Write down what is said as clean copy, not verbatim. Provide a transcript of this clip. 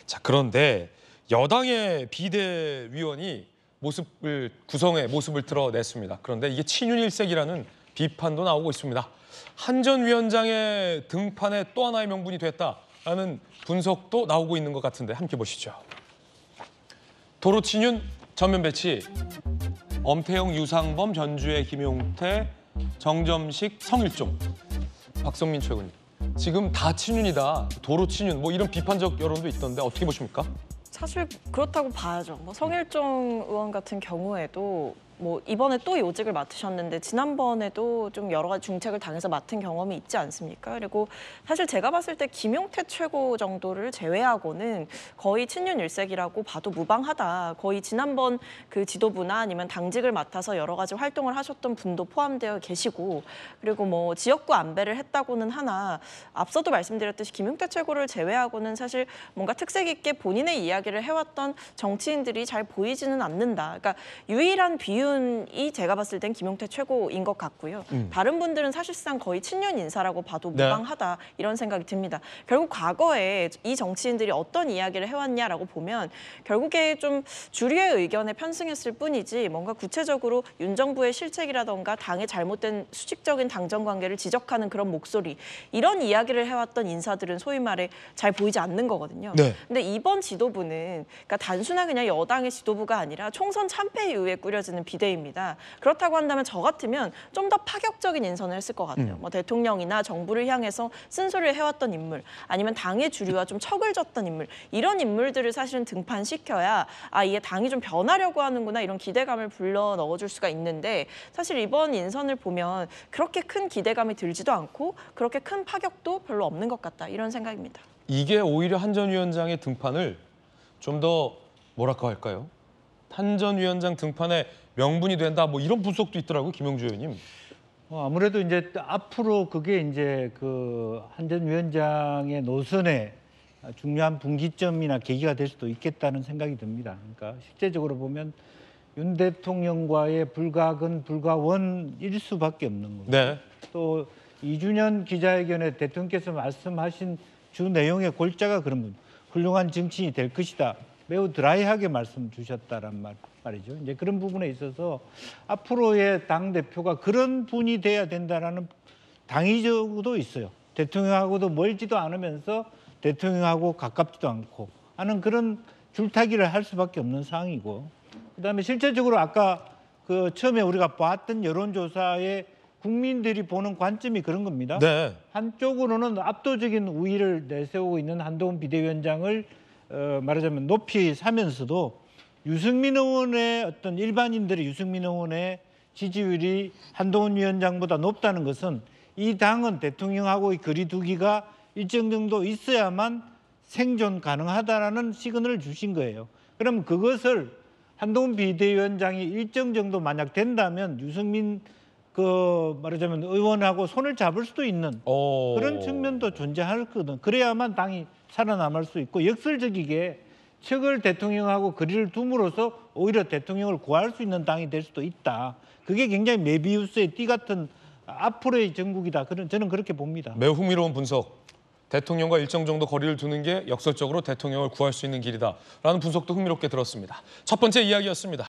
자, 그런데 여당의 비대위원이 구성의 모습을 드러냈습니다. 그런데 이게 친윤일색이라는 비판도 나오고 있습니다. 한 전 위원장의 등판에 또 하나의 명분이 됐다라는 분석도 나오고 있는 것 같은데 함께 보시죠. 도로 친윤 전면 배치, 엄태영, 유상범, 전주의 김용태, 정점식, 성일종, 박성민 최고님. 지금 다 친윤이다, 도로 친윤, 뭐 이런 비판적 여론도 있던데 어떻게 보십니까? 사실 그렇다고 봐야죠. 성일종 의원 같은 경우에도 이번에 또 요직을 맡으셨는데 지난번에도 좀 여러 가지 중책을 당해서 맡은 경험이 있지 않습니까? 그리고 사실 제가 봤을 때 김용태 최고 정도를 제외하고는 거의 친윤 일색이라고 봐도 무방하다. 거의 지난번 그 지도부나 아니면 당직을 맡아서 여러 가지 활동을 하셨던 분도 포함되어 계시고, 그리고 지역구 안배를 했다고는 하나 앞서도 말씀드렸듯이 김용태 최고를 제외하고는 사실 뭔가 특색 있게 본인의 이야기를 해왔던 정치인들이 잘 보이지는 않는다. 그러니까 유일한 비윤 이 제가 봤을 땐 김용태 최고인 것 같고요. 다른 분들은 사실상 거의 친윤 인사라고 봐도 무방하다, 이런 생각이 듭니다. 결국 과거에 이 정치인들이 어떤 이야기를 해왔냐라고 보면 결국에 좀 주류의 의견에 편승했을 뿐이지 뭔가 구체적으로 윤 정부의 실책이라던가 당의 잘못된 수직적인 당정 관계를 지적하는 그런 목소리, 이런 이야기를 해왔던 인사들은 소위 말해 잘 보이지 않는 거거든요. 네. 근데 이번 지도부는 그러니까 단순한 그냥 여당의 지도부가 아니라 총선 참패 이후에 꾸려지는 비대위입니다. 그렇다고 한다면 저 같으면 좀 더 파격적인 인선을 했을 것 같아요. 대통령이나 정부를 향해서 쓴소리를 해왔던 인물, 아니면 당의 주류와 좀 척을 졌던 인물, 이런 인물들을 사실은 등판시켜야 이게 당이 좀 변하려고 하는구나, 이런 기대감을 불러 넣어줄 수가 있는데, 사실 이번 인선을 보면 그렇게 큰 기대감이 들지도 않고 그렇게 큰 파격도 별로 없는 것 같다, 이런 생각입니다. 이게 오히려 한 전 위원장의 등판을 좀 더 뭐랄까 할까요? 한 전 위원장 등판에 명분이 된다, 뭐 이런 분석도 있더라고요, 김영주 의원님. 아무래도 이제 앞으로 그게 이제 그 한 전 위원장의 노선에 중요한 분기점이나 계기가 될 수도 있겠다는 생각이 듭니다. 그러니까 실제적으로 보면 윤 대통령과의 불가근 불가원일 수밖에 없는 거고. 네. 또 이준현 기자회견에 대통령께서 말씀하신 주 내용의 골자가 그런 분, 훌륭한 정치인이 될 것이다. 매우 드라이하게 말씀 주셨다란 말이죠. 이제 그런 부분에 있어서 앞으로의 당 대표가 그런 분이 돼야 된다라는 당위적으로도 있어요. 대통령하고도 멀지도 않으면서 대통령하고 가깝지도 않고 하는 그런 줄타기를 할 수밖에 없는 상황이고, 그다음에 실제적으로 아까 그 처음에 우리가 봤던 여론조사에 국민들이 보는 관점이 그런 겁니다. 네. 한쪽으로는 압도적인 우위를 내세우고 있는 한동훈 비대위원장을 말하자면 높이 사면서도 유승민 의원의 어떤 일반인들의 유승민 의원의 지지율이 한동훈 위원장보다 높다는 것은 이 당은 대통령하고의 거리두기가 일정 정도 있어야만 생존 가능하다라는 시그널을 주신 거예요. 그럼 그것을 한동훈 비대위원장이 일정 정도 만약 된다면 유승민 말하자면 의원하고 손을 잡을 수도 있는 그런 측면도 존재할 거든. 그래야만 당이 살아남을 수 있고, 역설적이게 척을 대통령하고 거리를 둠으로써 오히려 대통령을 구할 수 있는 당이 될 수도 있다. 그게 굉장히 메비우스의 띠 같은 앞으로의 정국이다. 저는 그렇게 봅니다. 매우 흥미로운 분석. 대통령과 일정 정도 거리를 두는 게 역설적으로 대통령을 구할 수 있는 길이다라는 분석도 흥미롭게 들었습니다. 첫 번째 이야기였습니다.